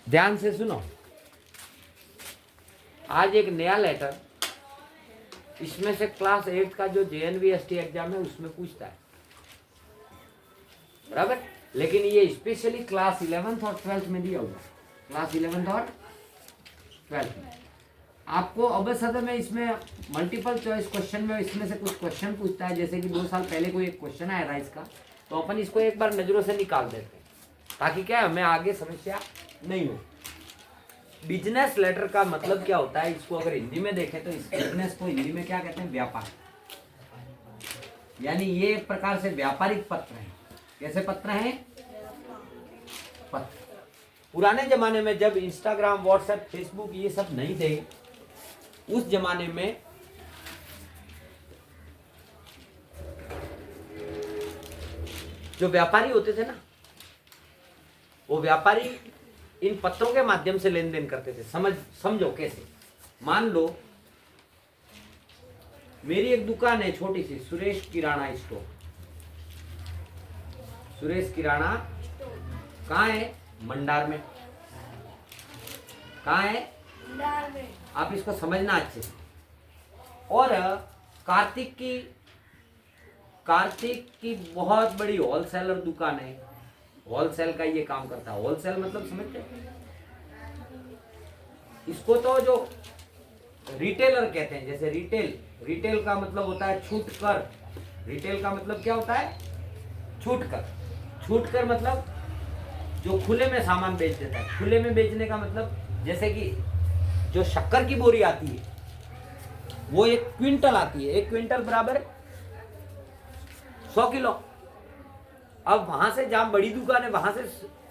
ध्यान से सुनो, आज एक नया लेटर इसमें से क्लास 8 का जो JNVST एग्जाम है उसमें पूछता है, बराबर। लेकिन ये स्पेशली क्लास 11th और 12th में दिया हुआ, क्लास 11th और 12th में आपको अवश्य में इसमें मल्टीपल चॉइस क्वेश्चन में इसमें से कुछ क्वेश्चन पूछता है। जैसे कि 2 साल पहले कोई एक क्वेश्चन आया था इसका, तो अपन इसको एक बार नजरों से निकाल देते हैं ताकि क्या है हमें आगे समस्या नहीं हो। बिजनेस लेटर का मतलब क्या होता है, इसको अगर हिंदी में देखें तो इस बिजनेस को हिंदी में क्या कहते हैं, व्यापार। यानी ये एक प्रकार से व्यापारिक पत्र है। कैसे पत्र हैं? पत्र। पुराने जमाने में जब इंस्टाग्राम, व्हाट्सएप, फेसबुक ये सब नहीं थे, उस जमाने में जो व्यापारी होते थे ना, वो व्यापारी इन पत्रों के माध्यम से लेन देन करते थे। समझो कैसे। मान लो मेरी एक दुकान है छोटी सी, सुरेश किराना स्टोर। सुरेश किराना कहाँ है? मंडार में। कहाँ है? मंडार में। आप इसको समझना अच्छे से। और कार्तिक की बहुत बड़ी होलसेलर दुकान है। होलसेल का ये काम करता है। होलसेल मतलब समझते हैं? इसको तो जो रिटेलर कहते हैं। जैसे रिटेल का मतलब होता है छूट कर। रिटेल का मतलब क्या होता है? छूट कर मतलब जो खुले में सामान बेच देता है। खुले में बेचने का मतलब जैसे कि जो शक्कर की बोरी आती है वो 1 क्विंटल आती है। 1 क्विंटल बराबर 100 किलो। अब वहां से जहां बड़ी दुकान है वहां से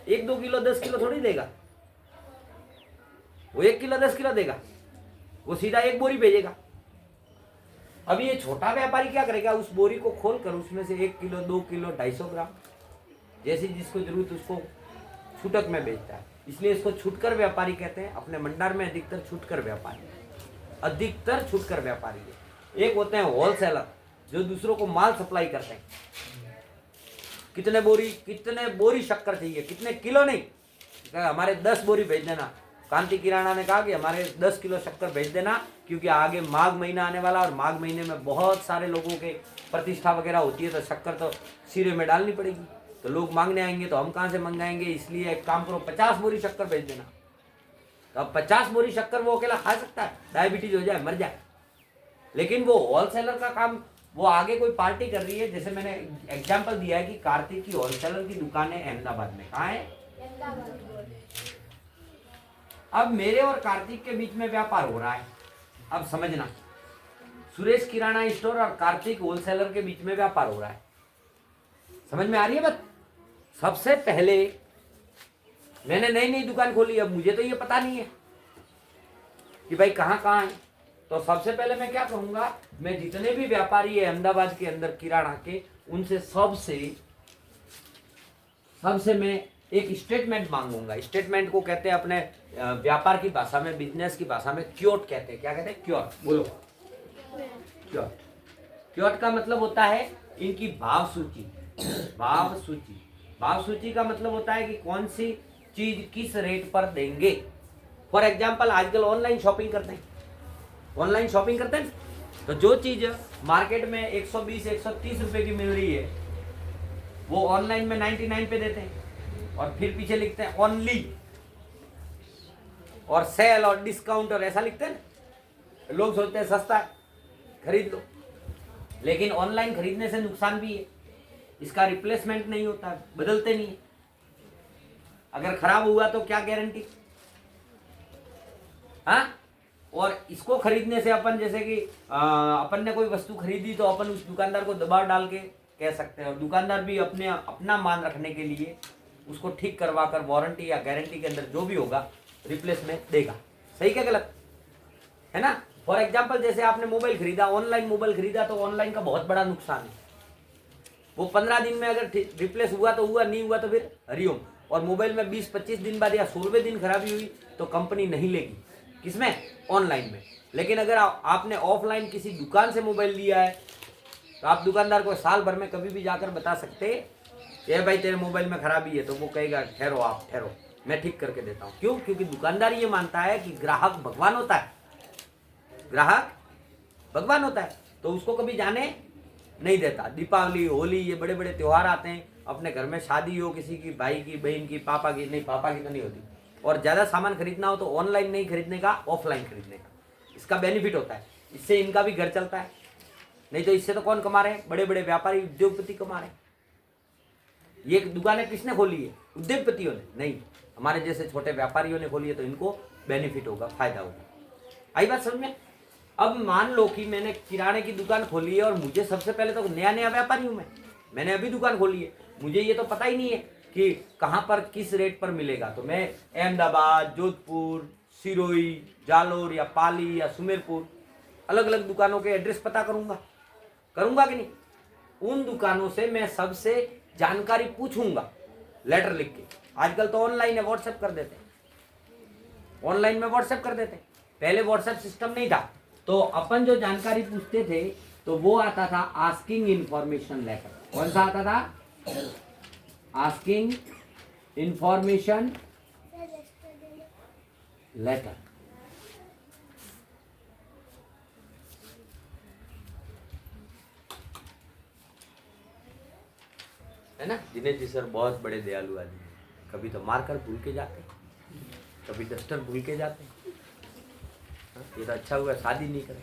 1-2 किलो 10 किलो थोड़ी देगा, वो 1 किलो 10 किलो देगा, वो सीधा 1 बोरी भेजेगा। अब ये छोटा व्यापारी क्या करेगा, उस बोरी को खोलकर उसमें से 1 किलो 2 किलो 250 ग्राम जैसी जिसको जरूरत उसको छूटक में बेचता है। इसलिए इसको छूटकर व्यापारी कहते हैं। अपने मंडार में अधिकतर छूटकर व्यापारी है। एक होते हैं होलसेलर जो दूसरों को माल सप्लाई करते हैं। कितने बोरी शक्कर चाहिए, कितने किलो नहीं, हमारे 10 बोरी भेज देना। कांति किराना ने कहा कि हमारे 10 किलो शक्कर भेज देना, क्योंकि आगे माघ महीना आने वाला और माघ महीने में बहुत सारे लोगों के प्रतिष्ठा वगैरह होती है, तो शक्कर तो सिरे में डालनी पड़ेगी। तो लोग मांगने आएंगे तो हम कहाँ से मंगाएंगे, इसलिए एक काम करो 50 बोरी शक्कर भेज देना। तो अब 50 बोरी शक्कर वो अकेला खा सकता है? डायबिटीज हो जाए, मर जाए। लेकिन वो होलसेलर का काम, वो आगे कोई पार्टी कर रही है। जैसे मैंने एग्जांपल दिया है कि कार्तिक की होलसेलर की दुकान है अहमदाबाद में। कहाँ है? अब मेरे और कार्तिक के बीच में व्यापार हो रहा है। अब समझना, सुरेश किराना स्टोर और कार्तिक होलसेलर के बीच में व्यापार हो रहा है। समझ में आ रही है बात? सबसे पहले मैंने नई दुकान खोली, अब मुझे तो ये पता नहीं है कि भाई कहाँ है। तो सबसे पहले मैं क्या करूंगा, मैं जितने भी व्यापारी है अहमदाबाद के अंदर किराना के, उनसे सबसे मैं एक स्टेटमेंट मांगूंगा। स्टेटमेंट को कहते हैं अपने व्यापार की भाषा में, बिजनेस की भाषा में क्योट कहते हैं। क्या कहते हैं? क्योट। बोलो। क्योट का मतलब होता है इनकी भाव सूची का मतलब होता है कि कौन सी चीज किस रेट पर देंगे। फॉर एग्जाम्पल आजकल ऑनलाइन शॉपिंग करते हैं। तो जो चीज मार्केट में 120-130 रुपए की मिल रही है, वो ऑनलाइन में 99 पे देते हैं और फिर पीछे लिखते हैं ओनली और सेल और डिस्काउंट और ऐसा लिखते हैं। लोग सोचते हैं सस्ता है, खरीद लो। लेकिन ऑनलाइन खरीदने से नुकसान भी है, इसका रिप्लेसमेंट नहीं होता, बदलते नहीं है। अगर खराब हुआ तो क्या गारंटी? हाँ। और इसको खरीदने से अपन, जैसे कि अपन ने कोई वस्तु खरीदी तो अपन उस दुकानदार को दबाव डाल के कह सकते हैं, और दुकानदार भी अपना मान रखने के लिए उसको ठीक करवा कर वारंटी या गारंटी के अंदर जो भी होगा रिप्लेसमेंट देगा। सही क्या गलत है ना? फॉर एग्जाम्पल जैसे आपने मोबाइल खरीदा, ऑनलाइन मोबाइल खरीदा, तो ऑनलाइन का बहुत बड़ा नुकसान है। वो 15 दिन में अगर रिप्लेस हुआ तो हुआ, नहीं हुआ तो फिर हरिओम। और मोबाइल में 20-25 दिन बाद या 16वें दिन खराबी हुई तो कंपनी नहीं लेगी। किसमें? ऑनलाइन में। लेकिन अगर आपने ऑफलाइन किसी दुकान से मोबाइल लिया है तो आप दुकानदार को साल भर में कभी भी जाकर बता सकते हैं कि भाई तेरे मोबाइल में खराबी है, तो वो कहेगा ठहरो, मैं ठीक करके देता हूँ। क्यों? क्योंकि दुकानदार ये मानता है कि ग्राहक भगवान होता है, ग्राहक भगवान होता है, तो उसको कभी जाने नहीं देता। दीपावली, होली, ये बड़े बड़े त्योहार आते हैं, अपने घर में शादी हो किसी की, भाई की, बहन की, पापा की, नहीं पापा की तो नहीं होती, और ज़्यादा सामान खरीदना हो तो ऑनलाइन नहीं खरीदने का, ऑफलाइन खरीदने का। इसका बेनिफिट होता है, इससे इनका भी घर चलता है। नहीं तो इससे तो कौन कमा रहे हैं? बड़े बड़े व्यापारी, उद्योगपति कमा रहे हैं। ये दुकानें किसने खोली है? उद्योगपतियों ने नहीं, हमारे जैसे छोटे व्यापारियों ने खोली है, तो इनको बेनिफिट होगा, फायदा होगा। आई बात समझ में? अब मान लो कि मैंने किराने की दुकान खोली है और मुझे सबसे पहले तो नया नया व्यापारी हूं मैंने अभी दुकान खोली है, मुझे ये तो पता ही नहीं है कि कहाँ पर किस रेट पर मिलेगा। तो मैं अहमदाबाद, जोधपुर, सिरोही, जालोर या पाली या सुमेरपुर अलग अलग दुकानों के एड्रेस पता करूंगा कि नहीं? उन दुकानों से मैं सबसे जानकारी पूछूंगा, लेटर लिख के। आजकल तो ऑनलाइन है, व्हाट्सएप कर देते हैं, ऑनलाइन में व्हाट्सएप कर देते हैं। पहले व्हाट्सएप सिस्टम नहीं था, तो अपन जो जानकारी पूछते थे तो वो आता था आस्किंग इंफॉर्मेशन लेटर। कौन सा आता था? Asking information letter. है ना? दिनेश जी सर बहुत बड़े दयालु आदमी हैं। कभी तो मार्कर भूल के जाते, कभी डस्टर भूल के जाते। ये तो अच्छा हुआ शादी नहीं करें।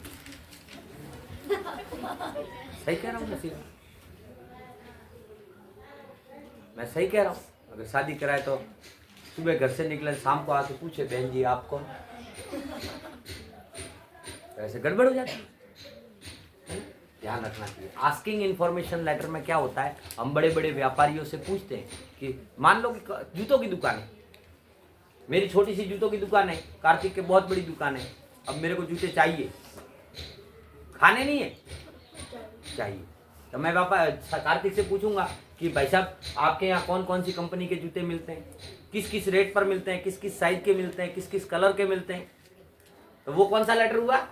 सही कह रहा हूँ मैं सही कह रहा हूँ। अगर शादी कराए तो सुबह घर से निकले, शाम को आके पूछे बहन जी आप कौन? तो ऐसे गड़बड़ हो जाती है। ध्यान रखना चाहिए। आस्किंग इन्फॉर्मेशन लेटर में क्या होता है, हम बड़े बड़े व्यापारियों से पूछते हैं कि मान लो कि जूतों की दुकान है, मेरी छोटी सी जूतों की दुकान है, कार्तिक के बहुत बड़ी दुकान है। अब मेरे को जूते चाहिए, खाने नहीं है, चाहिए, तो मैं कार्तिक से पूछूंगा कि भाई साहब आपके यहाँ कौन कौन सी कंपनी के जूते मिलते हैं, किस किस रेट पर मिलते हैं, किस किस साइज के मिलते हैं, किस किस कलर के मिलते हैं। तो वो कौन सा लेटर हुआ?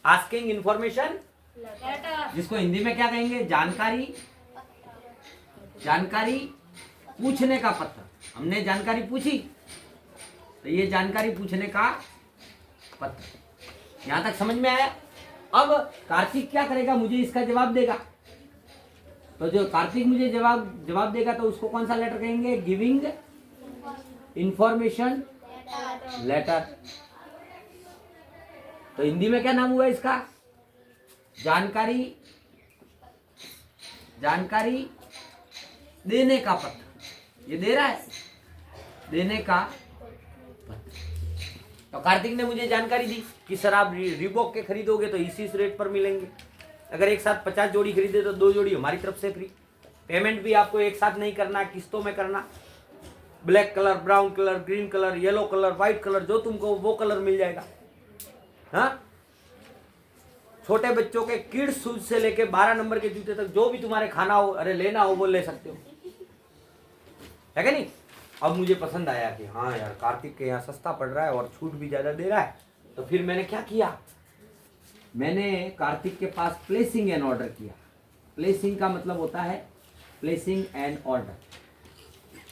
आस्किंग इंफॉर्मेशन लेटर, जिसको हिंदी में क्या कहेंगे? जानकारी पूछने का पत्र। हमने जानकारी पूछी तो ये जानकारी पूछने का पत्र। यहां तक समझ में आया? अब कार्तिक क्या करेगा? मुझे इसका जवाब देगा। तो जो कार्तिक मुझे जवाब देगा तो उसको कौन सा लेटर कहेंगे? Giving information letter. तो हिंदी में क्या नाम हुआ इसका? जानकारी देने का पत्र। ये दे रहा है, देने का पत्र। तो कार्तिक ने मुझे जानकारी दी कि सर आप रीबॉक के खरीदोगे तो इस रेट पर मिलेंगे। अगर एक साथ 50 जोड़ी खरीदे तो 2 जोड़ी हमारी तरफ से फ्री। पेमेंट भी आपको एक साथ नहीं करना, किस्तों में करना। Black colour, brown colour, green colour, yellow colour, white colour, जो तुमको वो कलर मिल जाएगा। हाँ, छोटे बच्चों के किड्स शूज से लेके 12 नंबर के जूते तक जो भी तुम्हारे खाना हो, अरे लेना हो, वो ले सकते हो, है क्या नहीं? अब मुझे पसंद आया कि हाँ यार कार्तिक के यहाँ सस्ता पड़ रहा है और छूट भी ज़्यादा दे रहा है। तो फिर मैंने क्या किया? मैंने कार्तिक के पास प्लेसिंग एन ऑर्डर किया। प्लेसिंग का मतलब होता है प्लेसिंग एन ऑर्डर,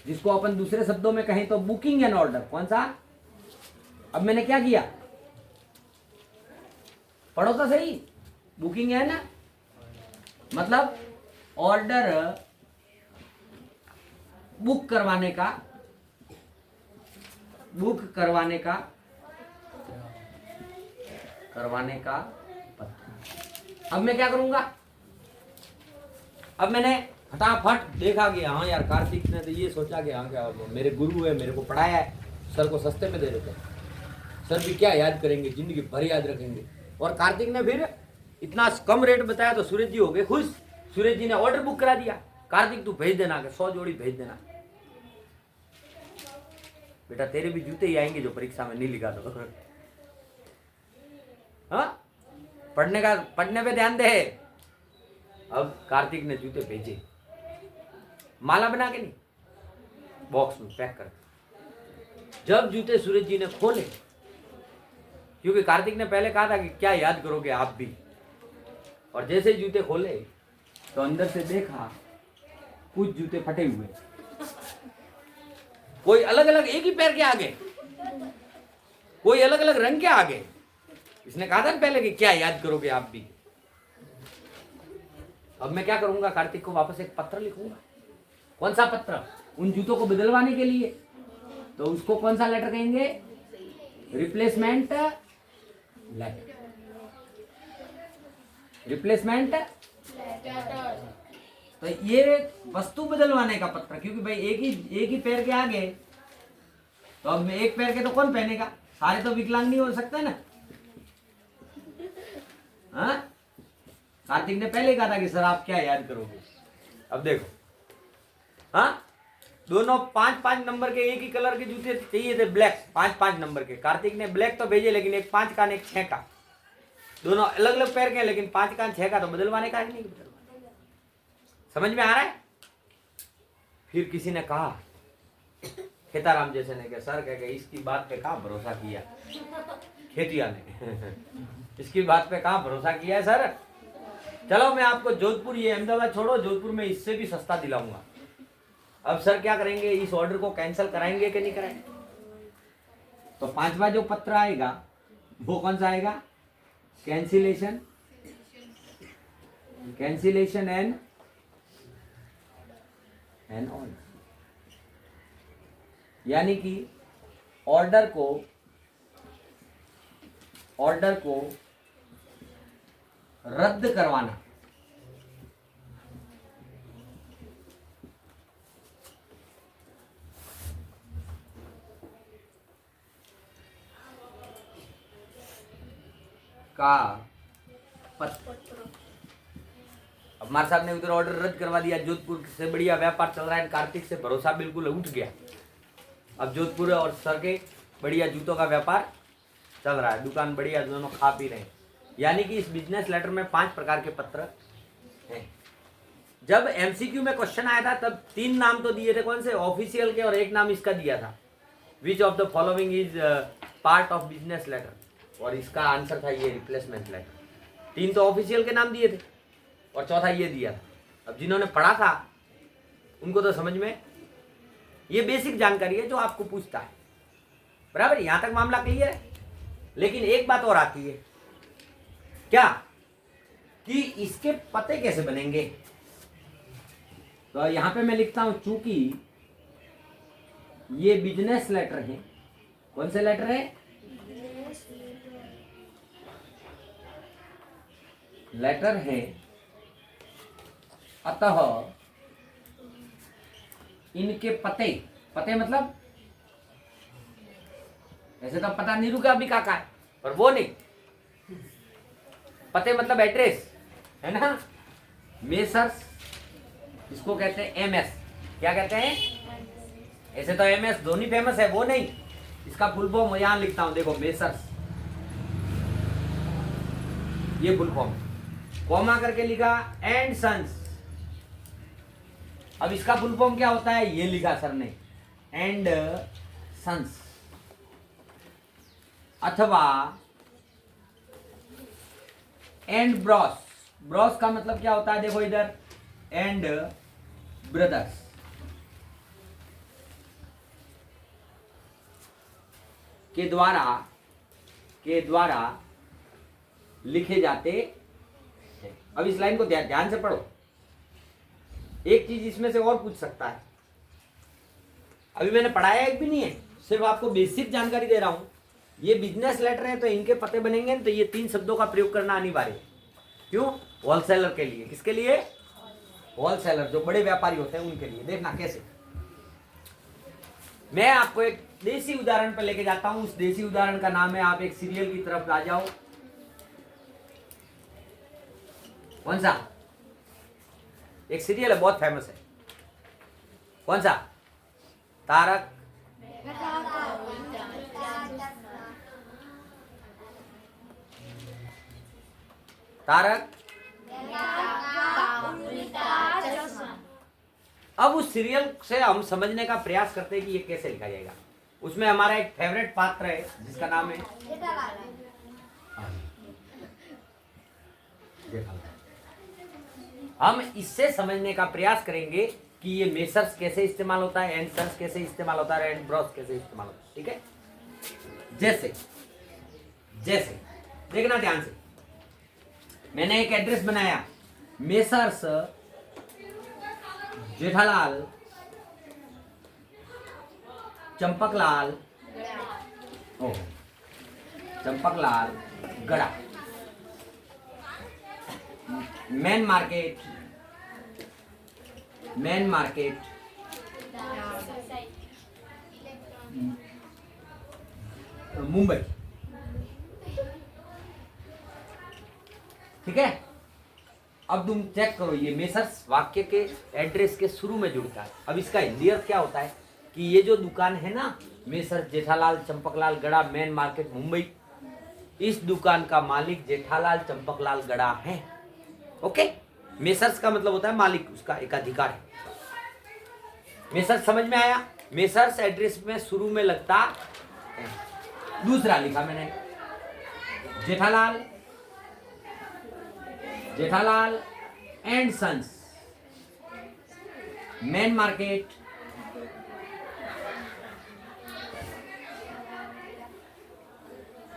जिसको अपन दूसरे शब्दों में कहें तो बुकिंग एन ऑर्डर। कौन सा? अब मैंने क्या किया? पढ़ो तो सही। बुकिंग है ना, मतलब ऑर्डर बुक करवाने का पत्र। अब मैं क्या करूंगा? अब मैंने फटाफट देखा कि हाँ यार कार्तिक ने तो ये सोचा कि हाँ क्या मेरे गुरु है, मेरे को पढ़ाया है, सर को सस्ते में दे देते हैं, सर भी क्या याद करेंगे, जिंदगी भर याद रखेंगे। और कार्तिक ने फिर इतना कम रेट बताया तो सूरज जी हो गए खुश। सूरज जी ने ऑर्डर बुक करा दिया, कार्तिक तू भेज देना, 100 जोड़ी भेज देना, बेटा तेरे भी जूते ही आएंगे जो परीक्षा में नहीं लिखा तो। हाँ, पढ़ने पे ध्यान दे। अब कार्तिक ने जूते भेजे, माला बना के नहीं, बॉक्स में पैक कर। जब जूते सूरज जी ने खोले, क्योंकि कार्तिक ने पहले कहा था कि क्या याद करोगे आप भी, और जैसे जूते खोले तो अंदर से देखा कुछ जूते फटे हुए। कोई अलग अलग एक ही पैर के आगे, कोई अलग अलग रंग के आगे। इसने कहा था पहले कि क्या याद करोगे आप भी। अब मैं क्या करूंगा, कार्तिक को वापस एक पत्र लिखूंगा। कौन सा पत्र? उन जूतों को बदलवाने के लिए। तो उसको कौन सा लेटर कहेंगे? Replacement letter. रिप्लेसमेंट तो ये वस्तु बदलवाने का पत्र, क्योंकि भाई एक ही पैर के आगे, तो अब एक पैर के तो कौन पहनेगा? सारे तो विकलांग नहीं हो सकते ना। हाँ, कार्तिक ने पहले कहा था कि सर आप क्या याद करोगे। अब देखो, हाँ, दोनों 5-5 नंबर के एक ही कलर के जूते चाहिए थे, ब्लैक 5-5 नंबर के। कार्तिक ने ब्लैक तो भेजे, लेकिन एक 5 का एक 6 का, दोनों अलग अलग पैर के, लेकिन 5 का 6 का तो बदलवाने का ही नहीं। समझ में आ रहा है? फिर किसी ने कहा, खेताराम जैसे ने, सर कह इसकी बात पे कहाँ भरोसा किया, खेतिया ने इसकी बात पे कहाँ भरोसा किया है सर। चलो मैं आपको जोधपुर, ये अहमदाबाद छोड़ो, जोधपुर में इससे भी सस्ता दिलाऊंगा। अब सर क्या करेंगे, इस ऑर्डर को कैंसिल कराएंगे कि नहीं कराएंगे? तो 5वां जो पत्र आएगा वो कौन सा आएगा? Cancellation, cancellation and order. यानी कि ऑर्डर को रद्द करवाना। का पत्र। अब हमारे साहब ने उधर ऑर्डर रद्द करवा दिया। जोधपुर से बढ़िया व्यापार चल रहा है, कार्तिक से भरोसा बिल्कुल उठ गया। अब जोधपुर और सर के बढ़िया जूतों का व्यापार चल रहा है, दुकान बढ़िया, दोनों खा पी रहे हैं। यानी कि इस बिजनेस लेटर में 5 प्रकार के पत्र हैं। जब एमसीक्यू में क्वेश्चन आया था तब 3 नाम तो दिए थे, कौन से? ऑफिशियल के, और एक नाम इसका दिया था, which of the following is part of business letter, और इसका आंसर था ये रिप्लेसमेंट लेटर। 3 तो ऑफिशियल के नाम दिए थे और चौथा ये दिया था। अब जिन्होंने पढ़ा था उनको तो समझ में, ये बेसिक जानकारी है जो आपको पूछता है, बराबर। यहां तक मामला क्लियर है। लेकिन एक बात और आती है, क्या कि इसके पते कैसे बनेंगे। तो यहां पे मैं लिखता हूं, चूंकि ये बिजनेस लेटर है। कौन से लेटर है? लेटर है, अतः इनके पते मतलब ऐसे तो पता नहीं रुका अभी काका है, पर वो नहीं, पते मतलब एड्रेस है ना। मेसर्स, इसको कहते हैं एमएस। क्या कहते हैं? ऐसे तो एमएस धोनी फेमस है, वो नहीं, इसका फुल फॉर्म यहां लिखता हूं, देखो, मेसर्स, ये फुल फॉर्म, कॉमा करके लिखा, एंड सन्स। अब इसका फुल फॉर्म क्या होता है, ये लिखा सर ने, एंड सन्स, अथवा एंड ब्रॉस। ब्रॉस का मतलब क्या होता है, देखो इधर, एंड ब्रदर्स। के द्वारा लिखे जाते हैं। अब इस लाइन को ध्यान से पढ़ो। एक चीज इसमें से और पूछ सकता है, अभी मैंने पढ़ाया एक भी नहीं है, सिर्फ आपको बेसिक जानकारी दे रहा हूं। ये बिजनेस लेटर है तो इनके पते बनेंगे, तो ये 3 शब्दों का प्रयोग करना अनिवार्य है। क्यों? होलसेलर के लिए। किसके लिए? होलसेलर, जो बड़े व्यापारी होते हैं उनके लिए। देखना कैसे। मैं आपको एक देसी उदाहरण पर लेके जाता हूं। उस देसी उदाहरण का नाम है, आप एक सीरियल की तरफ आ जाओ। कौन सा? एक सीरियल है, बहुत फेमस है। कौन सा? तारक अब उस सीरियल से हम समझने का प्रयास करते हैं कि ये कैसे लिखा जाएगा। उसमें हमारा एक फेवरेट पात्र है जिसका नाम है हम इससे समझने का प्रयास करेंगे कि ये मेसर्स कैसे इस्तेमाल होता है, एंड सन्स कैसे इस्तेमाल होता है, एंड ब्रॉस कैसे इस्तेमाल होता है। ठीक है, जैसे जैसे देखना ध्यान से, मैंने एक एड्रेस बनाया, मेसर्स जेठालाल चंपकलाल चंपकलाल गड़ा, मेन मार्केट मुंबई। ठीक है, अब तुम चेक करो, ये मेसर्स वाक्य के एड्रेस के शुरू में जुड़ता है। अब इसका हिंदी अर्थ क्या होता है कि ये जो दुकान है ना, मेसर्स जेठालाल चंपकलाल गड़ा मेन मार्केट मुंबई, इस दुकान का मालिक जेठालाल चंपकलाल गड़ा है। ओके, मेसर्स का मतलब होता है मालिक, उसका एक अधिकार है। मेसर्स समझ में आया? मेसर्स एड्रेस में शुरू में लगता है। दूसरा लिखा मैंने, Jethalal and sons main market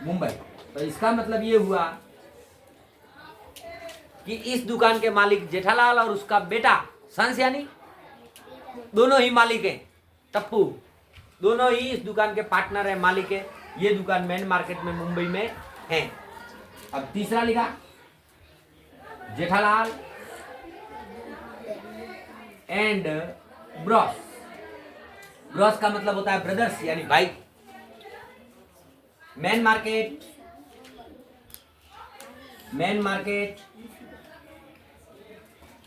Mumbai. तो इसका मतलब ये हुआ कि इस दुकान के मालिक जेठालाल और उसका बेटा सन्स, यानी दोनों ही मालिक हैं, टप्पू, दोनों ही इस दुकान के पार्टनर है, मालिक है। ये दुकान मेन मार्केट में मुंबई में है। अब तीसरा लिखा, जेठालाल एंड ब्रॉस। ब्रॉस का मतलब होता है ब्रदर्स, यानी भाई। Main market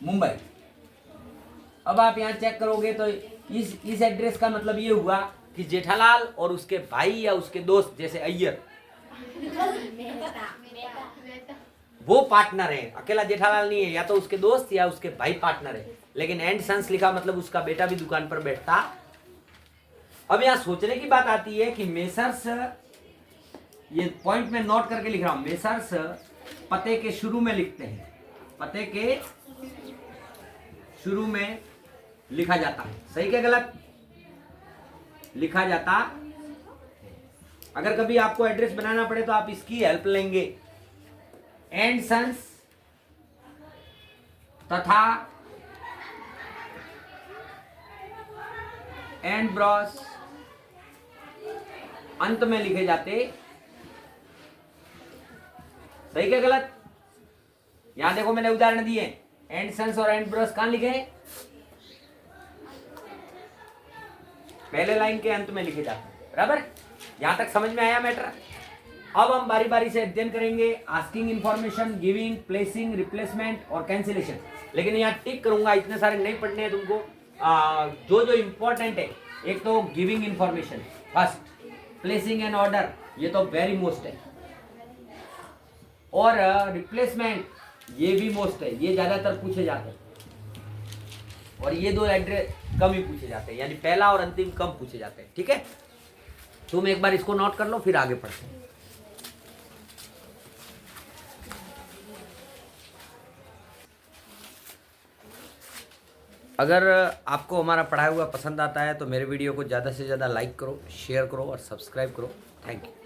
Mumbai. अब आप यहां चेक करोगे तो इस एड्रेस का मतलब ये हुआ कि जेठालाल और उसके भाई या उसके दोस्त, जैसे अय्यर, वो पार्टनर है, अकेला जेठालाल नहीं है, या तो उसके दोस्त या उसके भाई पार्टनर है। लेकिन एंड सन्स लिखा मतलब उसका बेटा भी दुकान पर बैठता। अब यहां सोचने की बात आती है कि मेसर्स, ये पॉइंट में नोट करके लिख रहा हूं, मेसर्स पते के शुरू में लिखते हैं, पते के शुरू में लिखा जाता है। सही क्या गलत? लिखा जाता। अगर कभी आपको एड्रेस बनाना पड़े तो आप इसकी हेल्प लेंगे। एंड सन्स तथा एंड ब्रॉस अंत में लिखे जाते। सही क्या गलत? यहां देखो मैंने उदाहरण दिए, एंड सन्स और एंड ब्रॉस कहां लिखे हैं? पहले लाइन के अंत में लिखे जाते हैं। बराबर, यहां तक समझ में आया मैटर? अब हम बारी बारी से अध्ययन करेंगे asking information, giving, placing, replacement और कैंसिलेशन। लेकिन यहाँ टिक करूंगा, इतने सारे नहीं पढ़ने हैं तुमको। जो जो इंपॉर्टेंट है, एक तो giving information first, placing an order, ये तो वेरी मोस्ट है, और रिप्लेसमेंट ये भी मोस्ट है, ये ज्यादातर पूछे जाते हैं, और ये दो एड्रेस कम ही पूछे जाते हैं, यानी पहला और अंतिम कम पूछे जाते हैं। ठीक है, तुम एक बार इसको नोट कर लो, फिर आगे पढ़ते हैं। अगर आपको हमारा पढ़ाया हुआ पसंद आता है तो मेरे वीडियो को ज़्यादा से ज़्यादा लाइक करो, शेयर करो और सब्सक्राइब करो। Thank you.